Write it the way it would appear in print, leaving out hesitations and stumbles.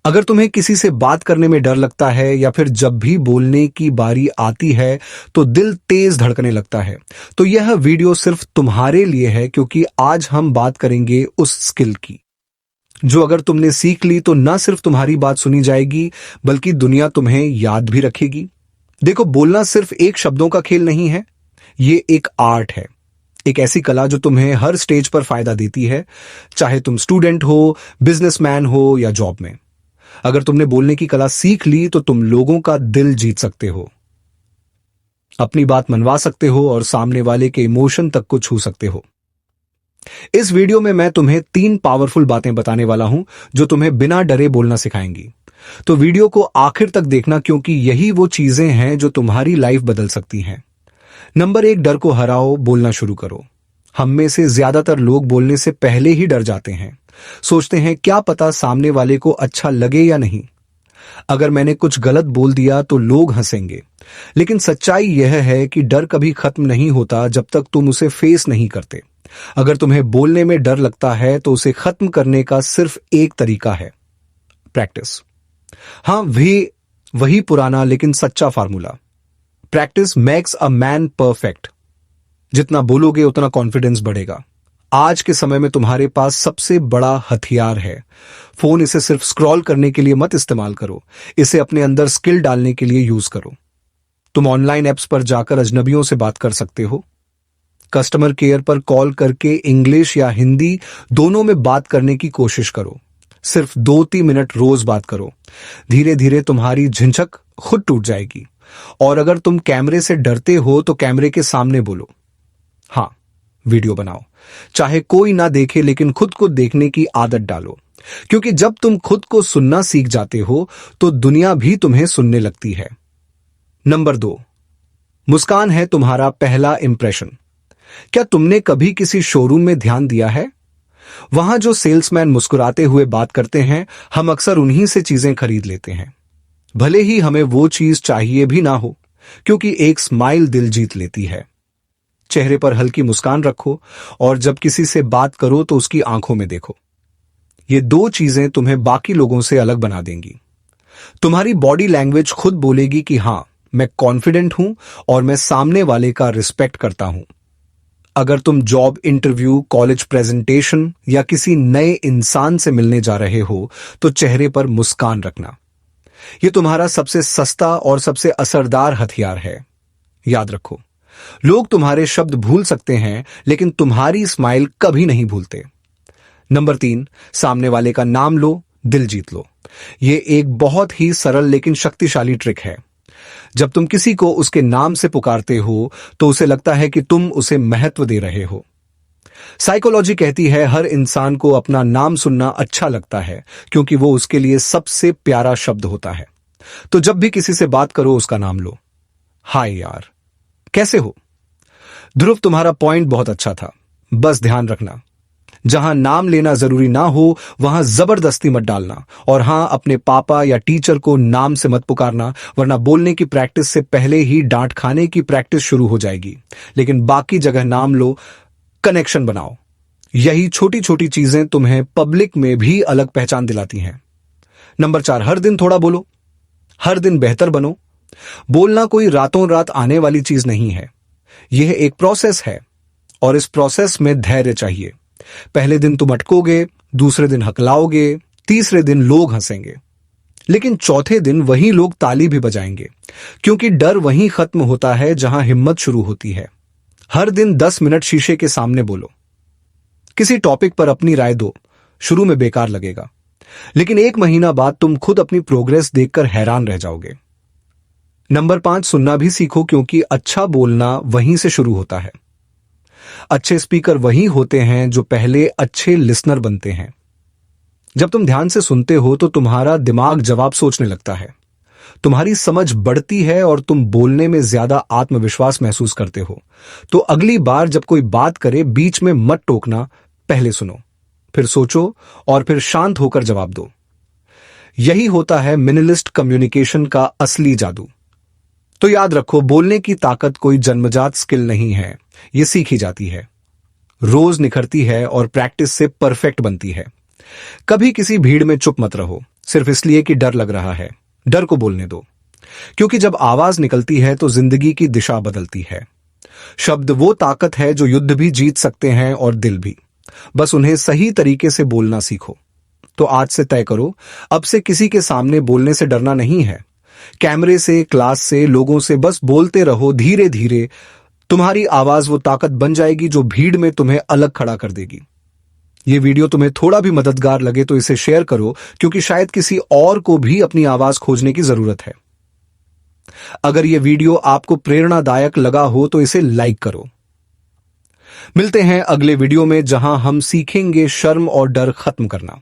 अगर तुम्हें किसी से बात करने में डर लगता है या फिर जब भी बोलने की बारी आती है तो दिल तेज धड़कने लगता है, तो यह वीडियो सिर्फ तुम्हारे लिए है, क्योंकि आज हम बात करेंगे उस स्किल की जो अगर तुमने सीख ली तो न सिर्फ तुम्हारी बात सुनी जाएगी बल्कि दुनिया तुम्हें याद भी रखेगी। देखो, बोलना सिर्फ एक शब्दों का खेल नहीं है, ये एक आर्ट है, एक ऐसी कला जो तुम्हें हर स्टेज पर फायदा देती है, चाहे तुम स्टूडेंट हो, बिजनेसमैन हो या जॉब में। अगर तुमने बोलने की कला सीख ली तो तुम लोगों का दिल जीत सकते हो, अपनी बात मनवा सकते हो और सामने वाले के इमोशन तक को छू सकते हो। इस वीडियो में मैं तुम्हें 3 पावरफुल बातें बताने वाला हूं जो तुम्हें बिना डरे बोलना सिखाएंगी। तो वीडियो को आखिर तक देखना, क्योंकि यही वो चीजें हैं जो तुम्हारी लाइफ बदल सकती हैं। नंबर 1, डर को हराओ, बोलना शुरू करो। हम में से ज्यादातर लोग बोलने से पहले ही डर जाते हैं, सोचते हैं क्या पता सामने वाले को अच्छा लगे या नहीं, अगर मैंने कुछ गलत बोल दिया तो लोग हंसेंगे। लेकिन सच्चाई यह है कि डर कभी खत्म नहीं होता जब तक तुम उसे फेस नहीं करते। अगर तुम्हें बोलने में डर लगता है तो उसे खत्म करने का सिर्फ एक तरीका है, प्रैक्टिस। हाँ, वही पुराना लेकिन सच्चा formula, practice makes a man perfect. जितना बोलोगे उतना कॉन्फिडेंस बढ़ेगा। आज के समय में तुम्हारे पास सबसे बड़ा हथियार है फोन। इसे सिर्फ स्क्रॉल करने के लिए मत इस्तेमाल करो, इसे अपने अंदर स्किल डालने के लिए यूज करो। तुम ऑनलाइन ऐप्स पर जाकर अजनबियों से बात कर सकते हो, कस्टमर केयर पर कॉल करके इंग्लिश या हिंदी दोनों में बात करने की कोशिश करो। सिर्फ 2-3 मिनट रोज बात करो, धीरे धीरे तुम्हारी झिझक खुद टूट जाएगी। और अगर तुम कैमरे से डरते हो तो कैमरे के सामने बोलो। हाँ, वीडियो बनाओ, चाहे कोई ना देखे, लेकिन खुद को देखने की आदत डालो, क्योंकि जब तुम खुद को सुनना सीख जाते हो तो दुनिया भी तुम्हें सुनने लगती है। नंबर 2, मुस्कान है तुम्हारा पहला इंप्रेशन। क्या तुमने कभी किसी शोरूम में ध्यान दिया है? वहां जो सेल्समैन मुस्कुराते हुए बात करते हैं, हम अक्सर उन्हीं से चीजें खरीद लेते हैं, भले ही हमें वो चीज चाहिए भी ना हो, क्योंकि एक स्माइल दिल जीत लेती है। चेहरे पर हल्की मुस्कान रखो और जब किसी से बात करो तो उसकी आंखों में देखो। ये 2 चीजें तुम्हें बाकी लोगों से अलग बना देंगी। तुम्हारी बॉडी लैंग्वेज खुद बोलेगी कि हां, मैं कॉन्फिडेंट हूं और मैं सामने वाले का रिस्पेक्ट करता हूं। अगर तुम जॉब इंटरव्यू, कॉलेज प्रेजेंटेशन या किसी नए इंसान से मिलने जा रहे हो तो चेहरे पर मुस्कान रखना। यह तुम्हारा सबसे सस्ता और सबसे असरदार हथियार है। याद रखो, लोग तुम्हारे शब्द भूल सकते हैं लेकिन तुम्हारी स्माइल कभी नहीं भूलते। नंबर 3, सामने वाले का नाम लो, दिल जीत लो। यह एक बहुत ही सरल लेकिन शक्तिशाली ट्रिक है। जब तुम किसी को उसके नाम से पुकारते हो तो उसे लगता है कि तुम उसे महत्व दे रहे हो। साइकोलॉजी कहती है हर इंसान को अपना नाम सुनना अच्छा लगता है, क्योंकि वो उसके लिए सबसे प्यारा शब्द होता है। तो जब भी किसी से बात करो उसका नाम लो। हाय यार, कैसे हो? ध्रुव, तुम्हारा पॉइंट बहुत अच्छा था। बस ध्यान रखना, जहां नाम लेना जरूरी ना हो वहां जबरदस्ती मत डालना। और हां, अपने पापा या टीचर को नाम से मत पुकारना, वरना बोलने की प्रैक्टिस से पहले ही डांट खाने की प्रैक्टिस शुरू हो जाएगी। लेकिन बाकी जगह नाम लो, कनेक्शन बनाओ। यही छोटी छोटी चीजें तुम्हें पब्लिक में भी अलग पहचान दिलाती हैं। नंबर 4, हर दिन थोड़ा बोलो, हर दिन बेहतर बनो। बोलना कोई रातों रात आने वाली चीज नहीं है, यह एक प्रोसेस है और इस प्रोसेस में धैर्य चाहिए। पहले दिन तुम अटकोगे, दूसरे दिन हकलाओगे, तीसरे दिन लोग हंसेंगे, लेकिन चौथे दिन वही लोग ताली भी बजाएंगे, क्योंकि डर वहीं खत्म होता है जहां हिम्मत शुरू होती है। हर दिन 10 मिनट शीशे के सामने बोलो, किसी टॉपिक पर अपनी राय दो। शुरू में बेकार लगेगा, लेकिन 1 महीना बाद तुम खुद अपनी प्रोग्रेस देखकर हैरान रह जाओगे। नंबर 5, सुनना भी सीखो, क्योंकि अच्छा बोलना वहीं से शुरू होता है। अच्छे स्पीकर वही होते हैं जो पहले अच्छे लिसनर बनते हैं। जब तुम ध्यान से सुनते हो तो तुम्हारा दिमाग जवाब सोचने लगता है, तुम्हारी समझ बढ़ती है और तुम बोलने में ज्यादा आत्मविश्वास महसूस करते हो। तो अगली बार जब कोई बात करे, बीच में मत टोकना, पहले सुनो, फिर सोचो और फिर शांत होकर जवाब दो। यही होता है मिनिमलिस्ट कम्युनिकेशन का असली जादू। तो याद रखो, बोलने की ताकत कोई जन्मजात स्किल नहीं है, यह सीखी जाती है, रोज निखरती है और प्रैक्टिस से परफेक्ट बनती है। कभी किसी भीड़ में चुप मत रहो, सिर्फ इसलिए कि डर लग रहा है। डर को बोलने दो, क्योंकि जब आवाज निकलती है तो जिंदगी की दिशा बदलती है। शब्द वो ताकत है जो युद्ध भी जीत सकते हैं और दिल भी। बस उन्हें सही तरीके से बोलना सीखो। तो आज से तय करो, अब से किसी के सामने बोलने से डरना नहीं है। कैमरे से, क्लास से, लोगों से बस बोलते रहो। धीरे धीरे तुम्हारी आवाज वो ताकत बन जाएगी जो भीड़ में तुम्हें अलग खड़ा कर देगी। ये वीडियो तुम्हें थोड़ा भी मददगार लगे तो इसे शेयर करो, क्योंकि शायद किसी और को भी अपनी आवाज खोजने की जरूरत है। अगर यह वीडियो आपको प्रेरणादायक लगा हो तो इसे लाइक करो। मिलते हैं अगले वीडियो में, जहां हम सीखेंगे शर्म और डर खत्म करना।